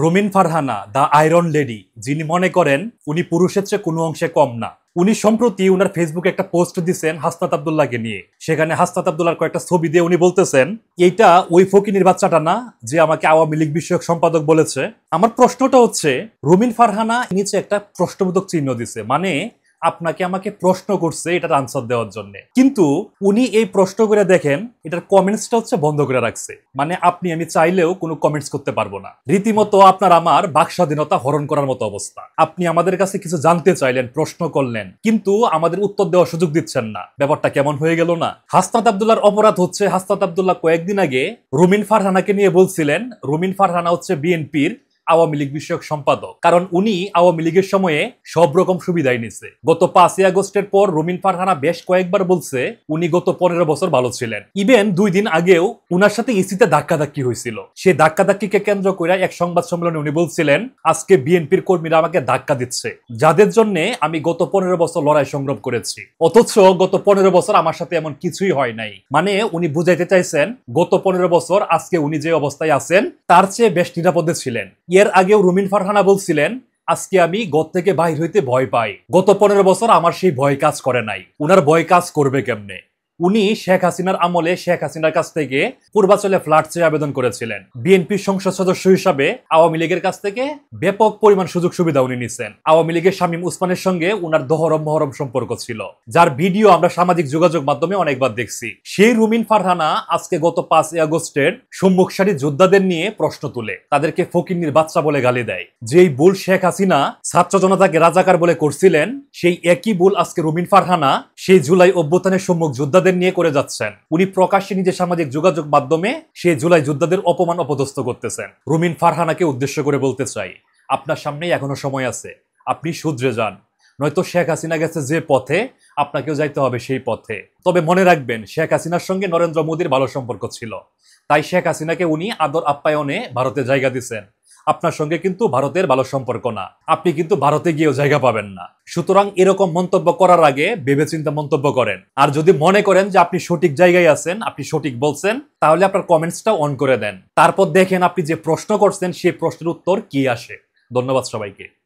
রোমিন Farhana the iron lady, যিনি মনে করেন উনি পুরুষের চেয়ে কোনো অংশে কম না, উনি সম্প্রতি উনার ফেসবুকে একটা পোস্ট দিচ্ছেন হাসনাত আব্দুল্লাহকে নিয়ে। সেখানে হাসনাত আব্দুল্লাহর কয়েকটা ছবি দিয়ে উনি বলতেছেন, এইটা ওই ফকিনীর বাচ্চাটা না যে আমাকে আওয়ামী লীগ বিষয়ক সম্পাদক বলেছে। আমার প্রশ্নটা হচ্ছে, রোমিন ফারহানা নিচে একটা প্রশ্নবোধক চিহ্ন দিছে, মানে আপনাকে আমাকে প্রশ্ন করছে এটার আনসার দেওয়ার জন্য, কিন্তু উনি এই প্রশ্ন করে দেখেন এটার কমেন্টসটা হচ্ছে বন্ধ করে রাখছে। মানে আপনি আমি চাইলেও কোনো কমেন্টস করতে পারবো না। রীতিমতো আপনার আমার বাক স্বাধীনতা হরণ করার মতো অবস্থা। আপনি আমাদের কাছে কিছু জানতে চাইলেন, প্রশ্ন করলেন, কিন্তু আমাদের উত্তর দেওয়ার সুযোগ দিচ্ছেন না। ব্যাপারটা কেমন হয়ে গেল না? হাসনাত আব্দুল্লাহর অপরাধ হচ্ছে, হাসনাত আব্দুল্লাহ কয়েকদিন আগে রোমিন ফারহানাকে নিয়ে বলছিলেন রোমিন ফারহানা হচ্ছে বিএনপির আওয়ামী লীগ বিষয়ক সম্পাদক, কারণ উনি আওয়ামী লীগের সময়ে সব রকম সুবিধাই নিছে। গত 5ই আগস্টের পর রোমিন ফারহানা বেশ কয়েকবার বলছে উনি গত 15 বছর ভালো ছিলেন। ইভেন 2 দিন আগেও উনার সাথে ইসিতে ধাক্কাধাক্কি হয়েছিল। সেই ধাক্কাধাক্কিকে কেন্দ্র করে এক সংবাদ সম্মেলনে উনি বলছিলেন, আজকে বিএনপির কর্মীরা আমাকে ধাক্কা দিচ্ছে, যাদের জন্য আমি গত 15 বছর লড়াই সংগ্রাম করেছি। অথচ গত 15 বছর আমার সাথে এমন কিছুই হয় নাই। মানে উনি বুঝাইতে চাইছেন গত 15 বছর আজকে উনি যে অবস্থায় আছেন তার চেয়ে বেশ নিরাপদে ছিলেন। এর আগেও রোমিন ফারহানা বলছিলেন, আজকে আমি ঘর থেকে বাইর হইতে ভয় পাই। গত 15 বছর আমার সেই ভয় কাজ করে নাই। উনার ভয় কাজ করবে কেমনে? উনি শেখ হাসিনার আমলে শেখ হাসিনার কাছ থেকে পূর্বাচলে ফ্ল্যাট চেয়ে আবেদন করেছিলেন। বিএনপির সংসদ সদস্য হিসাবে আওয়ামী লীগের কাছ থেকে ব্যাপক পরিমাণ সুযোগ সুবিধা উনি নিছেন। আওয়ামী লীগের শামীম ওসমানের সঙ্গে উনার দহরম মহরম সম্পর্ক ছিল, যার ভিডিও আমরা সামাজিক যোগাযোগ মাধ্যমে অনেকবার দেখছি। সেই রোমিন ফারহানা আজকে গত 5ই আগস্টের সম্মুখ সারি যোদ্ধাদের নিয়ে প্রশ্ন তুলে তাদেরকে ফকিন্নির বাচ্চা বলে গালি দেয়। যেই ভুল শেখ হাসিনা ছাত্র জনতাকে রাজাকার বলে করছিলেন, সেই একই ভুল আজকে রোমিন ফারহানা সেই জুলাই অভ্যুত্থানের সম্মুখ যোদ্ধাদের নিয়ে করে যাচ্ছেন। উনি প্রকাশ্যে নিজের সামাজিক যোগাযোগ মাধ্যমে সেই জুলাই যোদ্ধাদের অপমান অপদস্থ করতেছেন। রোমিন ফারহানাকে উদ্দেশ্য করে বলতে চাই, আপনার সামনেই এখনো সময় আছে, আপনি শুধরে যান, নয়তো শেখ হাসিনা গেছে যে পথে আপনাকেও যাইতে হবে সেই পথে। তবে মনে রাখবেন, শেখ হাসিনার সঙ্গে নরেন্দ্র মোদীর ভালো সম্পর্ক ছিল, তাই শেখ হাসিনাকে উনি আদর আপ্যায়নে ভারতে জায়গা দিচ্ছেন। আপনার সঙ্গে কিন্তু ভারতের ভালো সম্পর্ক না, আপনি কিন্তু ভারতে গিয়েও জায়গা পাবেন না। সুতরাং এরকম মন্তব্য করার আগে ভেবেচিন্তে মন্তব্য করেন। আর যদি মনে করেন যে আপনি সঠিক জায়গায় আছেন, আপনি সঠিক বলছেন, তাহলে আপনার কমেন্টসটা অন করে দেন। তারপর দেখেন আপনি যে প্রশ্ন করছেন সেই প্রশ্নের উত্তর কি আসে। ধন্যবাদ সবাইকে।